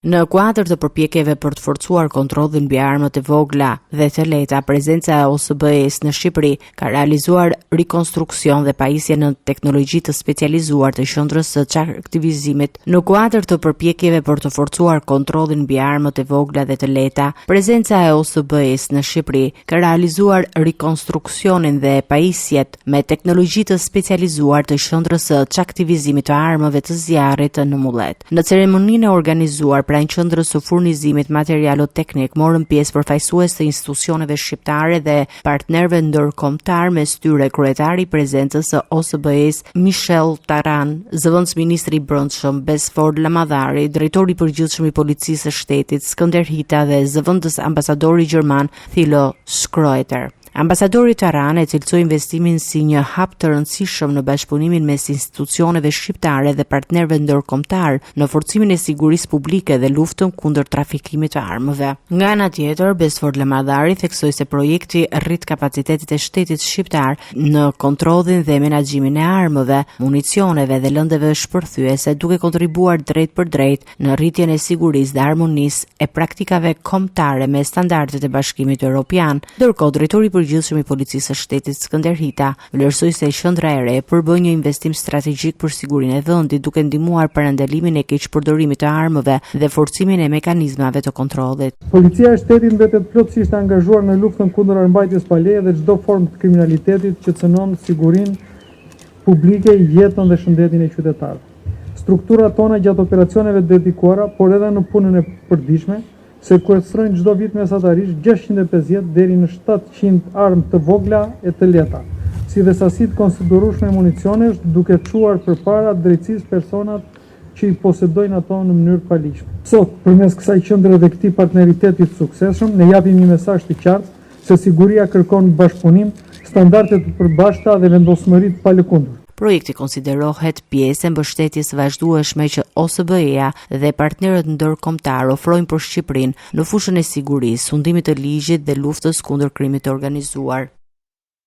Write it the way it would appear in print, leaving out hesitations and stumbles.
Në kuadër të përpjekjeve për të forcuar kontrollin mbi armët e vogla dhe të lehta, prezenca e OSBE-s në Shqipëri ka realizuar rikonstruksion dhe pajisje në teknologji të specializuar të qendrës së çaktivizimit. Në kuadër të përpjekjeve për të forcuar kontrollin mbi armët e vogla dhe të lehta, prezenca e OSBE-s në Shqipëri ka realizuar rikonstruksionin dhe pajisjet me teknologji të specializuar të qendrës së çaktivizimit të armëve të zjarrit në Mullet. Në ceremoninë e organizuar pranë qendrës së furnizimit materialo-teknik morën pjesë përfaqësues të institucioneve shqiptare dhe partnerëve ndërkombëtar, mes tyre kryetari i prezencës së OSBE-s Michel Taran, zëvendësministri i Brendshëm Besford Lamadhari, drejtori i përgjithshëm i Policisë së Shtetit Skënder Hita dhe zëvendës ambasadori gjerman Thilo Schroeter. Ambasadori Taran e cilësoi investimin si një hap të rëndësishëm në bashkëpunimin mes institucioneve shqiptare dhe partnerëve ndërkombëtar në forcimin e sigurisë publike dhe luftën kundër trafikimit të armëve. Nga ana tjetër, Besford Lamadhari theksoi se projekti rrit kapacitetet e shtetit shqiptar në kontrollin dhe menaxhimin e armëve, municioneve dhe lëndeve shpërthyese, duke kontribuar drejt për drejt në rritjen e sigurisë dhe harmonisë e praktikave kombëtare me standardet e Bashkimit Evropian. Ndërkohë, drejtori përgjithshëm i Policisë së Shtetit Skënder Hita vlerësoi se qendra e re përbën një investim strategjik për sigurinë e vendit, duke ndihmuar parandalimin e keqpërdorimit të armëve dhe forcimin e mekanizmave të kontrollit. Policia e shtetit mbetet plotësisht e angazhuar në luftën kundër armbajtjes pa leje dhe çdo formë të kriminalitetit që cënon sigurinë publike, jetën dhe shëndetin e qytetarëve. Strukturat tona gjatë operacioneve dedikuara, por edhe në punën e përditshme, sekuestrojnë çdo vit mesatarisht 650 deri në 700 armë të vogla e të lehta, si dhe sasi të konsiderueshme municionesh, duke çuar përpara drejtësisë personat që i posedojnë ato në mënyrë të paligjshme. Sot, përmes kësaj qendre dhe këtij partneriteti të suksesshëm, ne japim një mesazh të qartë se siguria kërkon bashkëpunim, standarde të përbashkëta dhe vendosmëri të palëkundur. Projekti konsiderohet pjesë e mbështetjes së vazhdueshme që OSBE-ja dhe partnerët ndërkombëtar ofrojnë për Shqipërinë në fushën e sigurisë, sundimit të ligjit dhe luftës kundër krimit të organizuar.